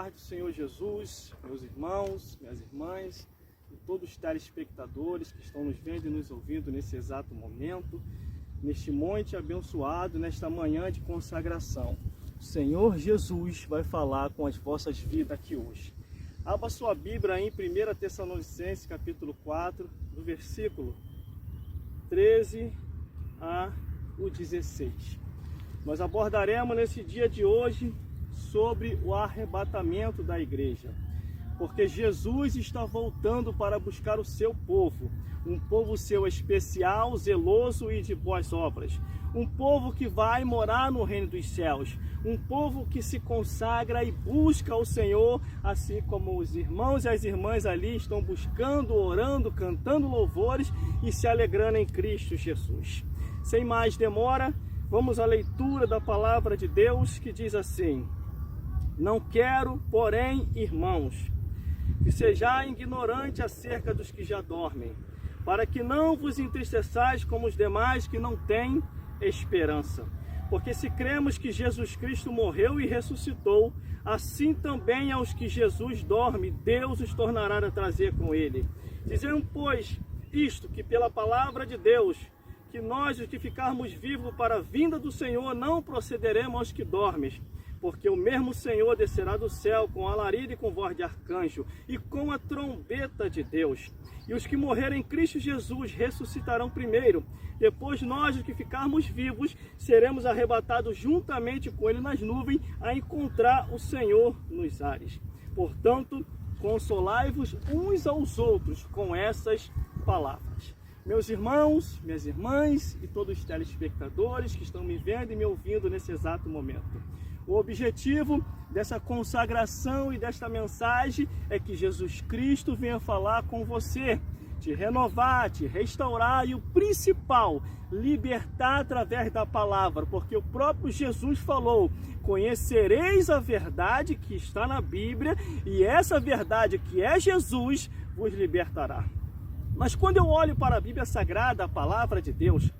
paz do Senhor Jesus, meus irmãos, minhas irmãs e todos os telespectadores que estão nos vendo e nos ouvindo nesse exato momento, neste monte abençoado, nesta manhã de consagração. O Senhor Jesus vai falar com as vossas vidas aqui hoje. Abra sua Bíblia em 1 Tessalonicenses, capítulo 4, do versículo 13 a 16. Nós abordaremos nesse dia de hoje sobre o arrebatamento da igreja, porque Jesus está voltando para buscar o seu povo, um povo seu especial, zeloso e de boas obras, um povo que vai morar no reino dos céus, um povo que se consagra e busca o Senhor, assim como os irmãos e as irmãs ali estão buscando, orando, cantando louvores e se alegrando em Cristo Jesus. Sem mais demora, vamos à leitura da palavra de Deus, que diz assim: Não quero, porém, irmãos, que sejais ignorantes acerca dos que já dormem, para que não vos entristeçais como os demais que não têm esperança. Porque se cremos que Jesus Cristo morreu e ressuscitou, assim também aos que Jesus dorme, Deus os tornará a trazer com ele. Dizemos, pois, isto, que pela palavra de Deus, que nós, os que ficarmos vivos para a vinda do Senhor, não procederemos aos que dormem, porque o mesmo Senhor descerá do céu com alarido e com voz de arcanjo e com a trombeta de Deus. E os que morrerem em Cristo Jesus ressuscitarão primeiro. Depois nós, os que ficarmos vivos, seremos arrebatados juntamente com ele nas nuvens a encontrar o Senhor nos ares. Portanto, consolai-vos uns aos outros com essas palavras. Meus irmãos, minhas irmãs e todos os telespectadores que estão me vendo e me ouvindo nesse exato momento. O objetivo dessa consagração e desta mensagem é que Jesus Cristo venha falar com você, te renovar, te restaurar e o principal, libertar através da palavra, porque o próprio Jesus falou: conhecereis a verdade que está na Bíblia e essa verdade que é Jesus vos libertará. Mas quando eu olho para a Bíblia Sagrada, a palavra de Deus,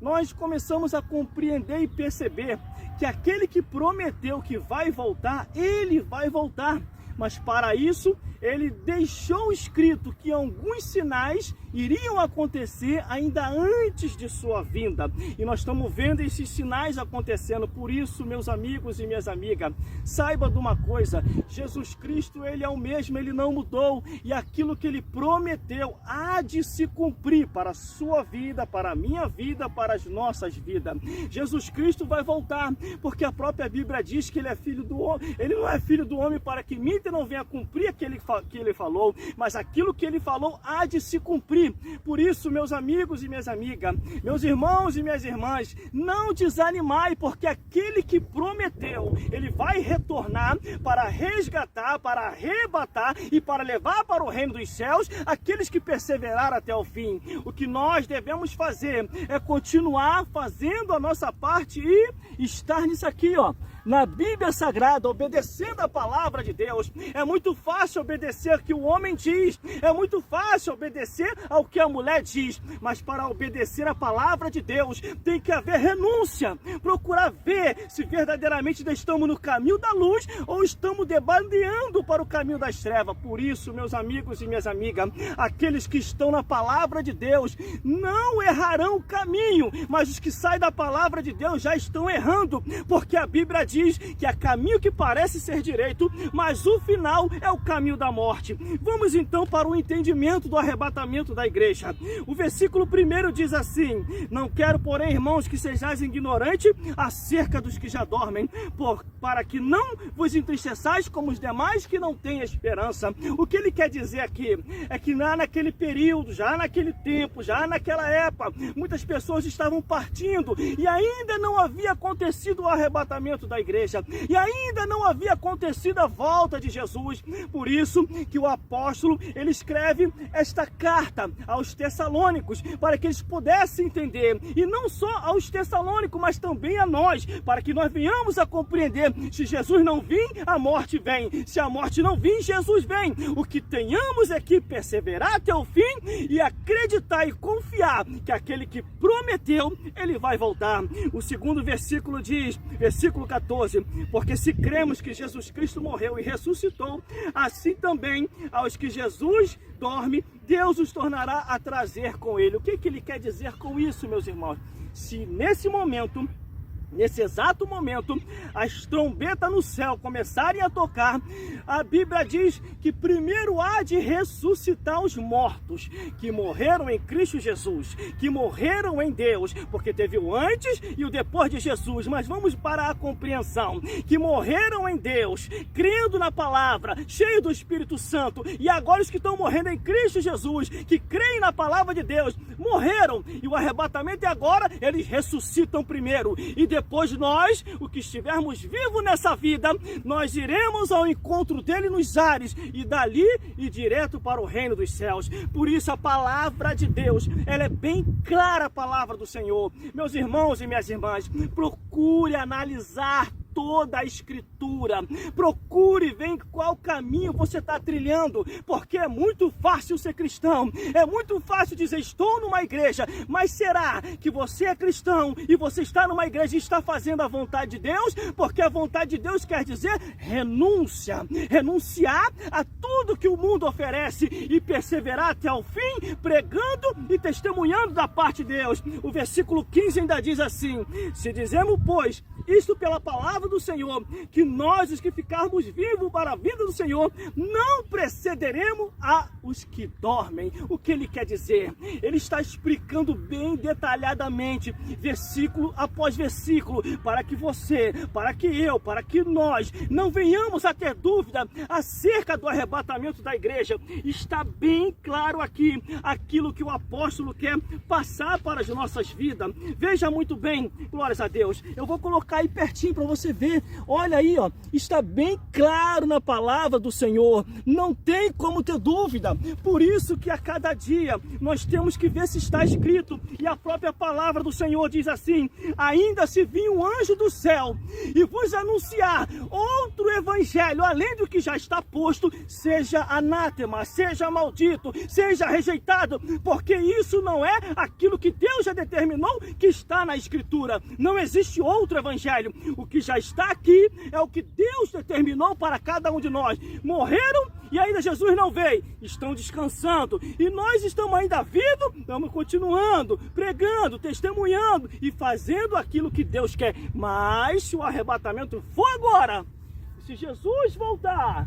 nós começamos a compreender e perceber que aquele que prometeu que vai voltar, ele vai voltar. Mas para isso, ele deixou escrito que alguns sinais iriam acontecer ainda antes de sua vinda. E nós estamos vendo esses sinais acontecendo. Por isso, meus amigos e minhas amigas, saiba de uma coisa: Jesus Cristo, ele é o mesmo, ele não mudou. E aquilo que ele prometeu há de se cumprir para a sua vida, para a minha vida, para as nossas vidas. Jesus Cristo vai voltar, porque a própria Bíblia diz que ele é filho do homem. Ele não é filho do homem para que minta e não venha cumprir aquilo que ele falou, mas aquilo que ele falou há de se cumprir. Por isso, meus amigos e minhas amigas, meus irmãos e minhas irmãs, não desanimai, porque aquele que prometeu, ele vai retornar para resgatar, para arrebatar e para levar para o reino dos céus aqueles que perseveraram até o fim. O que nós devemos fazer é continuar fazendo a nossa parte e estar nisso aqui, ó, na Bíblia Sagrada, obedecendo a palavra de Deus. É muito fácil obedecer o que o homem diz, é muito fácil obedecer ao que a mulher diz, mas para obedecer a palavra de Deus tem que haver renúncia, procurar ver se verdadeiramente estamos no caminho da luz ou estamos debandeando para o caminho das trevas. Por isso, meus amigos e minhas amigas, aqueles que estão na palavra de Deus não errarão o caminho, mas os que saem da palavra de Deus já estão errando, porque a Bíblia diz que há caminho que parece ser direito, mas o final é o caminho da morte. Vamos então para o entendimento do arrebatamento da igreja. O versículo 1 diz assim: Não quero, porém, irmãos, que sejais ignorantes acerca dos que já dormem, para que não vos entristeçais como os demais que não têm esperança. O que ele quer dizer aqui é que naquele período, já naquele tempo, já naquela época, muitas pessoas estavam partindo e ainda não havia acontecido o arrebatamento da igreja, e ainda não havia acontecido a volta de Jesus. Por isso que o apóstolo, ele escreve esta carta aos Tessalônicos, para que eles pudessem entender, e não só aos Tessalônicos, mas também a nós, para que nós venhamos a compreender: se Jesus não vir, a morte vem; se a morte não vir, Jesus vem. O que tenhamos é que perseverar até o fim e acreditar e confiar que aquele que prometeu, ele vai voltar. O segundo versículo diz, versículo 14, 14, porque se cremos que Jesus Cristo morreu e ressuscitou, assim também aos que Jesus dorme, Deus os tornará a trazer com ele. O que ele quer dizer com isso, meus irmãos? Se nesse momento, nesse exato momento, as trombetas no céu começarem a tocar, a Bíblia diz que primeiro há de ressuscitar os mortos, que morreram em Cristo Jesus, que morreram em Deus, porque teve o antes e o depois de Jesus, mas vamos para a compreensão, que morreram em Deus, crendo na palavra, cheio do Espírito Santo, e agora os que estão morrendo em Cristo Jesus, que creem na palavra de Deus, morreram, e o arrebatamento é agora, eles ressuscitam primeiro, e depois nós, o que estivermos vivos nessa vida, nós iremos ao encontro dele nos ares, e dali e direto para o reino dos céus. Por isso a palavra de Deus, ela é bem clara, a palavra do Senhor. Meus irmãos e minhas irmãs, procure analisar toda a Escritura, procure ver em qual caminho você está trilhando, porque é muito fácil ser cristão, é muito fácil dizer estou numa igreja, mas será que você é cristão e você está numa igreja e está fazendo a vontade de Deus? Porque a vontade de Deus quer dizer renúncia, renunciar a tudo que o mundo oferece e perseverar até o fim, pregando e testemunhando da parte de Deus. O versículo 15 ainda diz assim: se dizemos, pois, isto pela palavra do Senhor, que nós, os que ficarmos vivos para a vida do Senhor, não precederemos a os que dormem. O que ele quer dizer? Ele está explicando bem detalhadamente, versículo após versículo, para que você, para que eu, para que nós não venhamos a ter dúvida acerca do arrebatamento da igreja. Está bem claro aqui aquilo que o apóstolo quer passar para as nossas vidas. Veja muito bem, glórias a Deus. Eu vou colocar aí pertinho para você ver. Olha aí, ó, está bem claro na palavra do Senhor. Não tem como ter dúvida. Por isso que a cada dia nós temos que ver se está escrito. E a própria palavra do Senhor diz assim: ainda se vir um anjo do céu e vos anunciar outro evangelho além do que já está posto, seja anátema, seja maldito, seja rejeitado, porque isso não é aquilo que Deus já determinou que está na Escritura. Não existe outro evangelho. O que já está aqui é o que Deus determinou para cada um de nós. Morreram e ainda Jesus não veio, estão descansando, e nós estamos ainda vivos, estamos continuando, pregando, testemunhando e fazendo aquilo que Deus quer. Mas se o arrebatamento for agora, se Jesus voltar,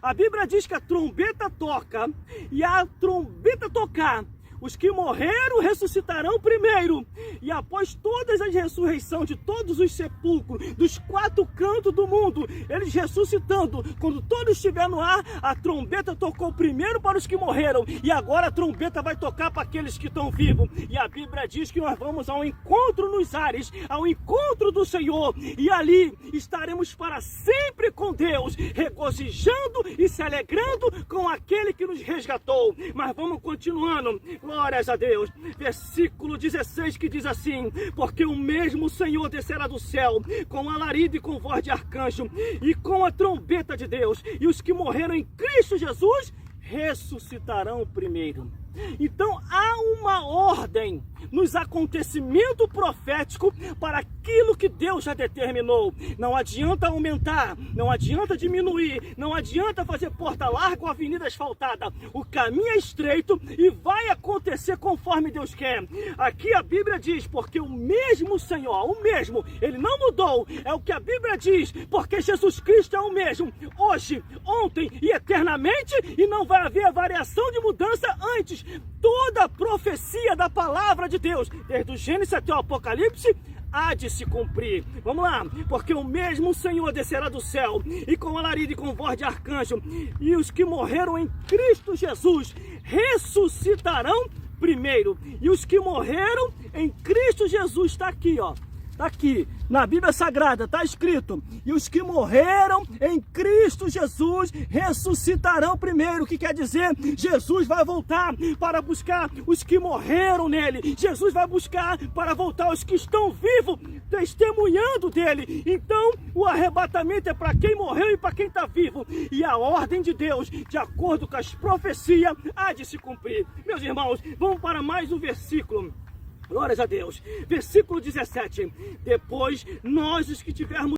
a Bíblia diz que a trombeta toca, e a trombeta tocar, os que morreram ressuscitarão primeiro, e após todas as ressurreições de todos os sepulcros, dos quatro cantos do mundo, eles ressuscitando, quando todos estiver no ar, a trombeta tocou primeiro para os que morreram, e agora a trombeta vai tocar para aqueles que estão vivos, e a Bíblia diz que nós vamos ao encontro nos ares, ao encontro do Senhor, e ali estaremos para sempre com Deus, regozijando e se alegrando com aquele que nos resgatou. Mas vamos continuando. Glórias a Deus. Versículo 16 que diz assim: porque o mesmo Senhor descerá do céu com alarido e com voz de arcanjo e com a trombeta de Deus, e os que morreram em Cristo Jesus ressuscitarão primeiro. Então há uma ordem nos acontecimentos proféticos para aquilo que Deus já determinou. Não adianta aumentar, não adianta diminuir, não adianta fazer porta larga ou avenida asfaltada. O caminho é estreito e vai acontecer conforme Deus quer. Aqui a Bíblia diz: porque o mesmo Senhor, o mesmo, ele não mudou, é o que a Bíblia diz, porque Jesus Cristo é o mesmo, hoje, ontem e eternamente, e não vai haver variação de mudança antes. Toda a profecia da palavra de Deus, desde o Gênesis até o Apocalipse, há de se cumprir. Vamos lá. Porque o mesmo Senhor descerá do céu, e com alarido e com voz de arcanjo, e os que morreram em Cristo Jesus ressuscitarão primeiro. E os que morreram em Cristo Jesus, está aqui, ó. Está aqui, na Bíblia Sagrada, está escrito: e os que morreram em Cristo Jesus ressuscitarão primeiro. O que quer dizer? Jesus vai voltar para buscar os que morreram nele. Jesus vai buscar para voltar os que estão vivos, testemunhando dele. Então, o arrebatamento é para quem morreu e para quem está vivo. E a ordem de Deus, de acordo com as profecias, há de se cumprir. Meus irmãos, vamos para mais um versículo. Glórias a Deus. Versículo 17. Depois, nós os que tivermos